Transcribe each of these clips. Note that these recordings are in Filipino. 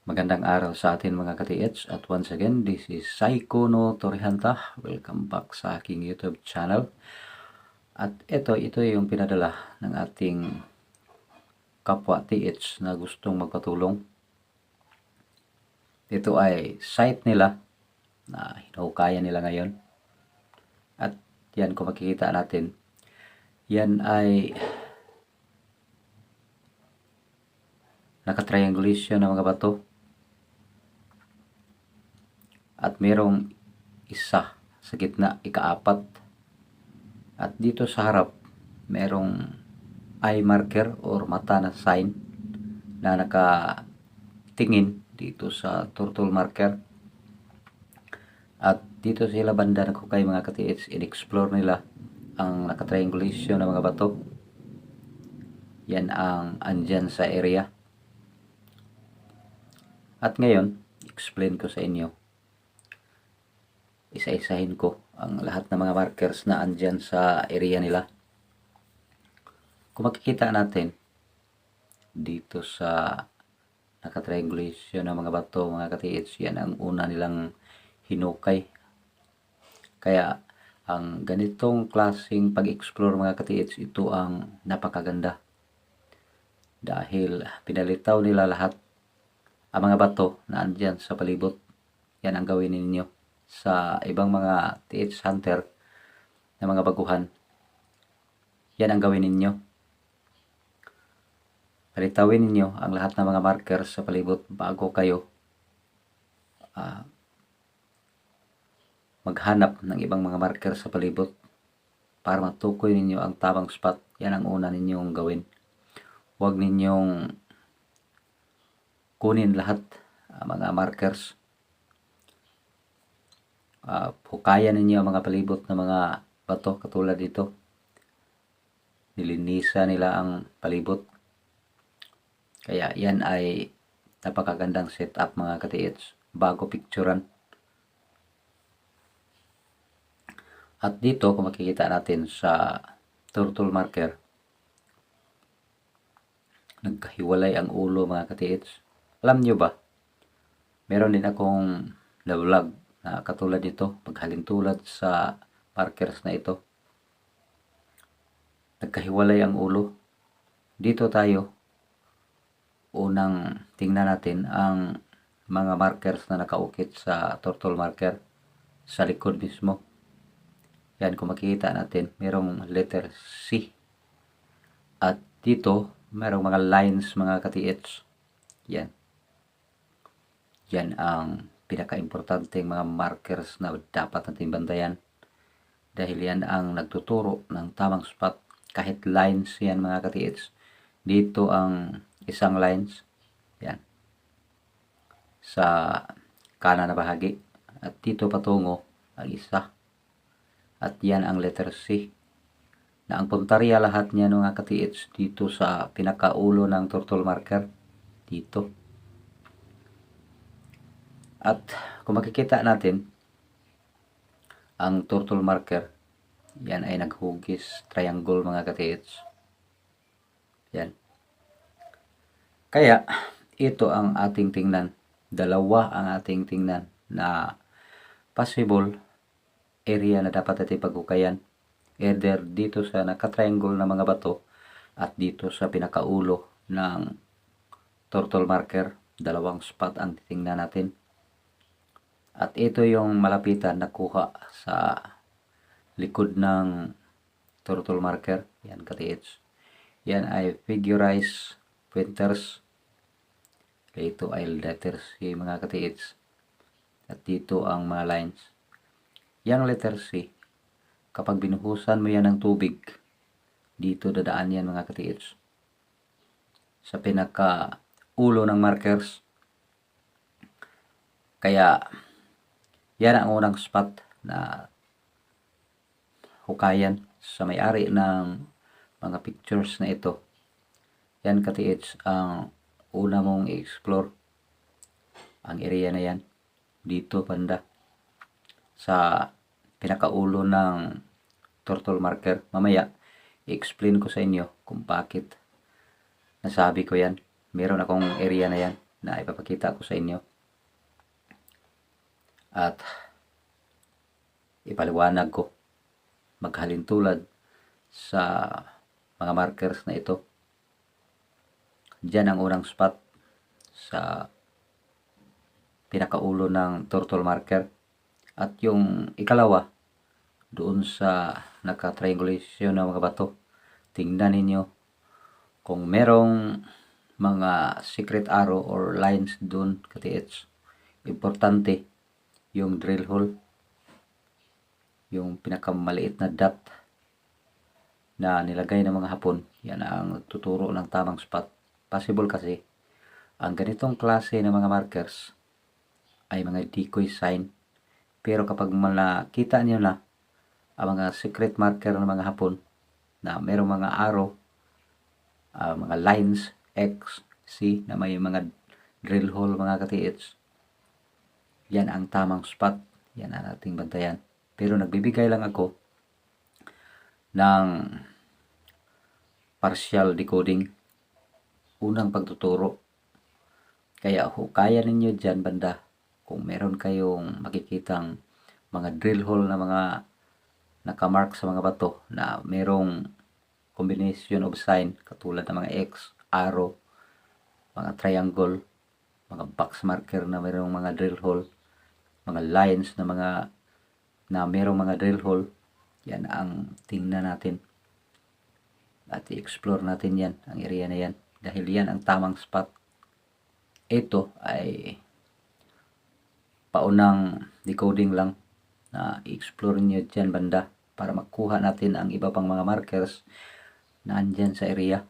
Magandang araw sa atin mga ka-TH at once again, this is Saiko no Torihanta. Welcome back sa aking YouTube channel. At ito yung pinadala ng ating kapwa TH na gustong magpatulong. Ito ay site nila na hinuhukayan nila ngayon. At yan, kung makikita natin, yan ay nakatriangulation ng mga bato. At merong isa sa gitna, ikaapat. At dito sa harap, merong eye marker or mata na sign na nakatingin dito sa turtle marker. At dito sila banda nagkukay mga ka-TH, in-explore nila ang nakatriangulation ng mga bato. Yan ang andyan sa area. At ngayon, explain ko sa inyo. Isa-isahin ko ang lahat ng mga markers na andyan sa area nila. Kung makikita natin dito sa nakatriangulation ng mga bato mga ka-TH, yan ang una nilang hinukay. Kaya ang ganitong klaseng pag-explore mga ka-TH, ito ang napakaganda. Dahil pinalitaw nila lahat ang mga bato na andyan sa palibot. Yan ang gawin ninyo sa ibang mga TH hunter na mga baguhan. Yan ang gawin ninyo. Palitawin ninyo ang lahat ng mga markers sa palibot bago kayo maghanap ng ibang mga marker sa palibot para matukoy ninyo ang tamang spot. Yan ang una ninyong gawin. Huwag ninyong kunin lahat mga markers. Hukayan ninyo ang mga palibot na mga bato katulad dito. Nilinisa nila ang palibot. Kaya yan ay napakagandang setup mga ka-TH bago picturean. At dito kung makikita natin sa turtle marker, nagkahiwalay ang ulo mga ka-TH. Alam nyo ba, meron din akong na-vlog na katulad nito, paghalintulad sa markers na ito. Nagkahiwalay ang ulo. Dito tayo, unang tingnan natin ang mga markers na nakaukit sa turtle marker sa likod mismo. Yan, kung makikita natin, merong letter C. At dito, merong mga lines mga ka-TH. Yan. Yan ang pinaka-importanteng mga markers na dapat natin bantayan. Dahil yan ang nagtuturo ng tamang spot. Kahit lines yan mga ka-TH. Dito ang isang lines. Yan. Sa kanan na bahagi. At dito patungo ang isa. At yan ang letter C. Na ang puntarya lahat niya mga ka-TH dito sa pinakaulo ng turtle marker. Dito. At kung makikita natin, ang turtle marker, yan ay naghugis triangle mga ka-TH. Yan. Kaya, ito ang ating tingnan. Dalawa ang ating tingnan na possible area na dapat natin paghukayan. Either dito sa naka-triangle na mga bato at dito sa pinakaulo ng turtle marker. Dalawang spot ang titingnan natin. At ito yung malapitan na kuha sa likod ng turtle marker. Yan ka-TH. Yan ay figurized pointers. Ito ay letter C mga ka-TH. At dito ang mga lines. Yang letter C, kapag binuhusan mo yan ng tubig, dito dadaan yan mga ka-TH. Sa pinaka-ulo ng markers. Kaya, yan ang unang spot na hukayan sa may-ari ng mga pictures na ito. Yan ka-TH ang una mong i-explore. Ang area na yan. Dito banda. Sa pinakaulo ng turtle marker. Mamaya, i-explain ko sa inyo kung bakit nasabi ko yan. Meron akong area na yan. na ipapakita ko sa inyo at ipaliwanag ko, maghalintulad sa mga markers na ito. Diyan ang unang spot sa pinakaulo ng turtle marker, at yung ikalawa doon sa naka-triangulation ng mga bato. Tingnan ninyo kung merong mga secret arrow or lines doon katiits. Importante yung drill hole, yung pinakamaliit na dot na nilagay ng mga Hapon. Yan ang tuturo ng tamang spot. Possible kasi ang ganitong klase ng mga markers ay mga decoy sign, pero kapag nakita niyo na ang mga secret marker ng mga Hapon na merong mga arrow, mga lines, X, C, na may mga drill hole mga katiits, yan ang tamang spot. Yan ang ating bantayan. Pero nagbibigay lang ako ng partial decoding, unang pagtuturo. Kaya hukayan ninyo dyan banda kung meron kayong makikitang mga drill hole na mga nakamark sa mga bato na merong combination of sign katulad ng mga X, arrow, mga triangle, mga box marker na merong mga drill hole, mga lines na merong mga drill hole. Yan ang tingnan natin at i-explore natin yan, ang area na yan, dahil yan ang tamang spot. Ito ay paunang decoding lang na i-explore nyo dyan banda para makuha natin ang iba pang mga markers na andyan sa area.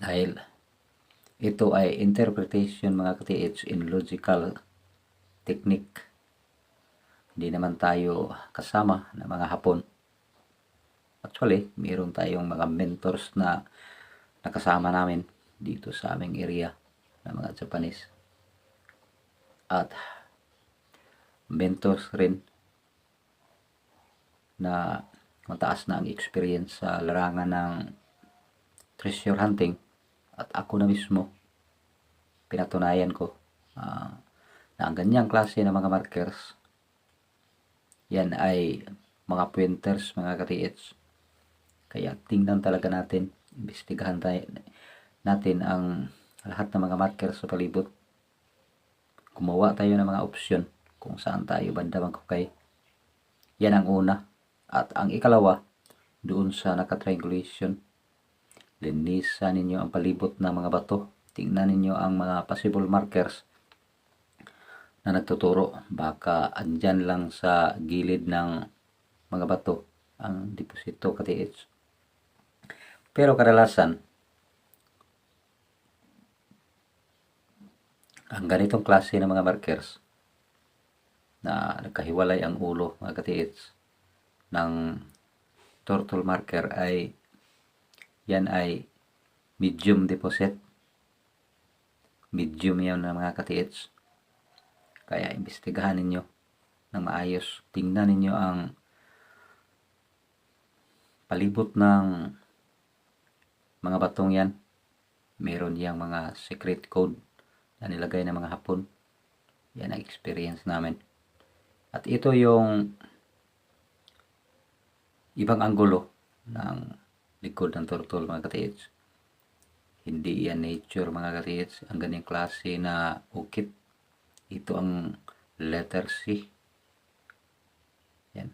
Dahil ito ay interpretation mga katiits in logical technique. Hindi naman tayo kasama ng mga Hapon. Actually, mayroon tayong mga mentors na nakasama namin dito sa aming area ng mga Japanese. At mentors rin na mataas na ang experience sa larangan ng treasure hunting. At ako na mismo, pinatunayan ko na ang ganyang klase ng mga markers, yan ay mga pointers mga katiits. Kaya tingnan talaga natin, imbestigahan natin ang lahat ng mga markers sa palibot. Gumawa tayo ng mga opsyon kung saan tayo banda magkukay. Yan ang una. At ang ikalawa, doon sa naka-triangulation, linisan ninyo ang palibot ng mga bato. Tingnan ninyo ang mga possible markers na nagtuturo. Baka andyan lang sa gilid ng mga bato ang deposito katiits. Pero kadalasan, ang ganitong klase ng mga markers na nagkahiwalay ang ulo mga katiits ng turtle marker ay yan ay medium deposit. Medium yan ng mga katiits. Kaya imbestigahan ninyo ng maayos. Tingnan ninyo ang palibot ng mga batong yan. Meron yang mga secret code na nilagay ng mga Hapon. Yan ang experience namin. At ito yung ibang anggulo ng likod ng turtle mga katiits. Hindi yan nature mga katiits. Ang ganyang klase na ukit. Ito ang letter C. Yan.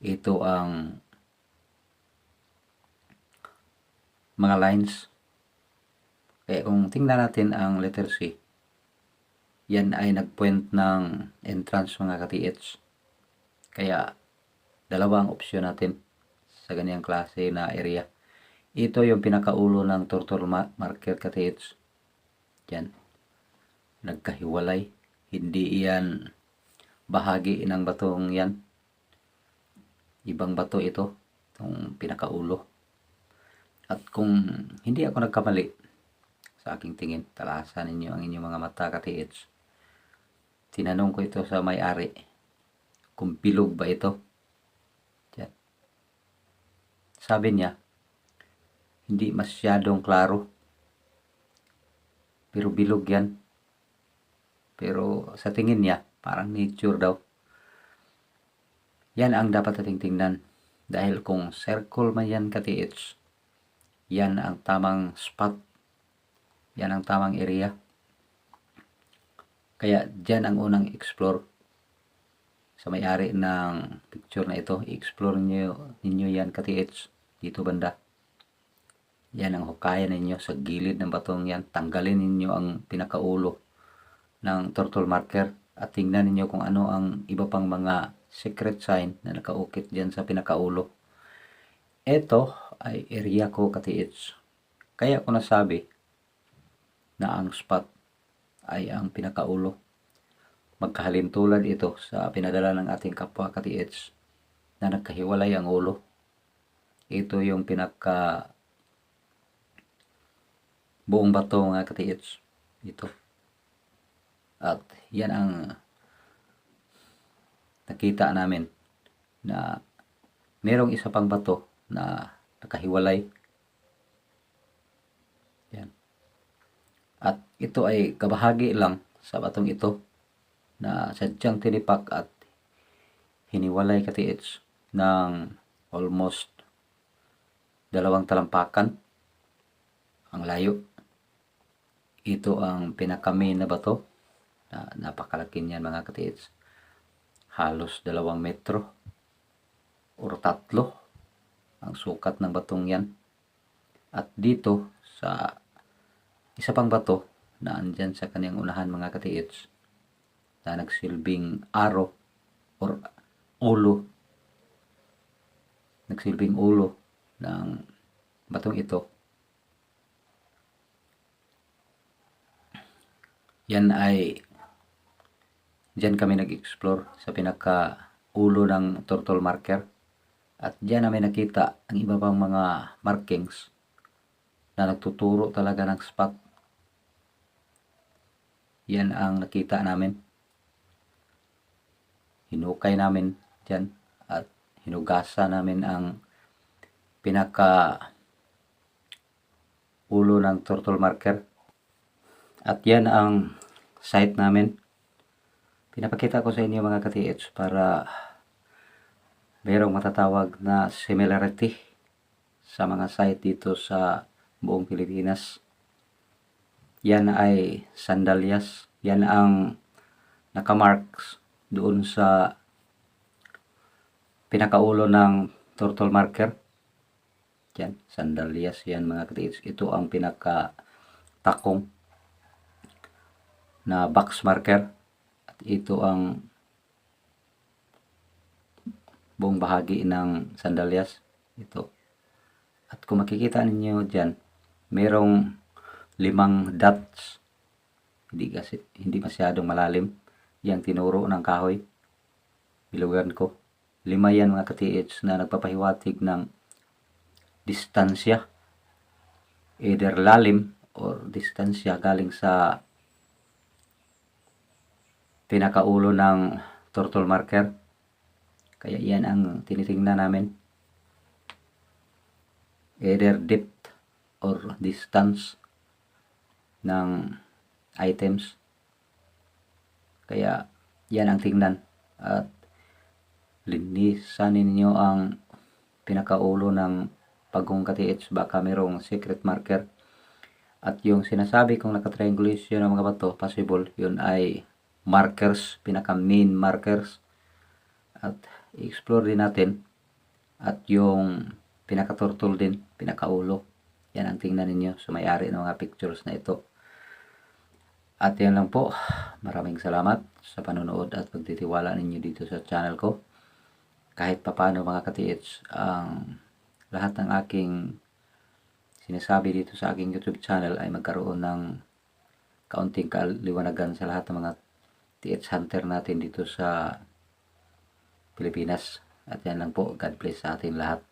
Ito ang mga lines. Kaya kung tingnan natin ang letter C, yan ay nagpoint ng entrance mga katiits. Kaya dalawa ang opsyon natin sa ganyang klase na area. Ito yung pinakaulo ng turtle marker katiits. Yan. Nagkahiwalay. Hindi yan bahagi ng batong yan. Ibang bato ito. Itong pinakaulo. At kung hindi ako nagkamali, sa aking tingin, talasan ninyo ang inyong mga mata katiits. Tinanong ko ito sa may-ari kung bilog ba ito. Diyan. Sabi niya, hindi masyadong klaro. pero bilog yan. Pero sa tingin niya, parang nature daw. Yan ang dapat nating tingnan. Dahil kung circle man yan ka-TH, yan ang tamang spot. Yan ang tamang area. Kaya dyan ang unang explore. Sa may-ari ng picture na ito, i-explore ninyo yan ka-TH dito banda. Yan ang hukayan ninyo sa gilid ng batong yan. Tanggalin ninyo ang pinakaulo ng turtle marker at tingnan ninyo kung ano ang iba pang mga secret sign na nakaukit dyan sa pinakaulo. Ito ay area ko ka-TH. Kaya ko nasabi na ang spot ay ang pinakaulo. Magkahalintulad ito sa pinadala ng ating kapwa ka-TH na nagkahiwalay ang ulo. Ito yung pinaka buong bato mga ka-TH. Ito. At yan ang nakita namin na merong isa pang bato na nakahiwalay. Yan. At ito ay kabahagi lang sa batong ito na sadyang tinipak at hiniwalay ka-TH ng almost 2 talampakan ang layo. Ito ang pinaka-main na bato na napakalaki niyan mga ka-TH. Halos 2 metro or 3 ang sukat ng batong yan. At dito sa isa pang bato na andyan sa kanyang unahan mga ka-TH na nagsilbing aro or ulo. Nagsilbing ulo ng batong ito. Yan ay diyan kami nag-explore sa pinaka ulo ng turtle marker. At diyan namin nakita ang iba pang mga markings na nagtuturo talaga ng spot. Yan ang nakita namin. Hinukay namin dyan at hinugasa namin ang pinaka ulo ng turtle marker. At yan ang site namin. Pinapakita ko sa inyo mga ka-TH para mayroong matatawag na similarity sa mga site dito sa buong Pilipinas. Yan ay sandalias. Yan ang nakamarks doon sa pinakaulo ng turtle marker. Yan, sandalias yan mga ka-TH. Ito ang pinaka-takong na box marker. At ito ang buong bahagi ng sandalias. Ito. At kung makikita ninyo dyan, merong 5 dots. Hindi masyadong malalim. Yang tinuro ng kahoy. Bilugan ko. 5 yan mga ka-TH na nagpapahiwatig ng distansya. Either lalim or distansya galing sa pinakaulo ng turtle marker. Kaya yan ang tinitingnan namin. Either depth or distance ng items. Kaya yan ang tingnan. At linisan ninyo ang pinakaulo ng pagong ka-TH. Baka mayroong secret marker. At yung sinasabi kong nakatriangulation ng mga bato, possible, yun ay markers, pinaka-main markers. At i-explore din natin. At yung pinaka-turtle din, pinakaulo. Yan ang tingnan ninyo sa may-ari ng mga pictures na ito. At yan lang po. Maraming salamat sa panonood at pagtitiwala ninyo dito sa channel ko. Kahit papano mga ka-TH, ang lahat ng aking sinasabi dito sa aking YouTube channel ay magkaroon ng kaunting kaliwanagan sa lahat ng mga TH hunter natin dito sa Pilipinas. At yan lang po. God bless sa ating lahat.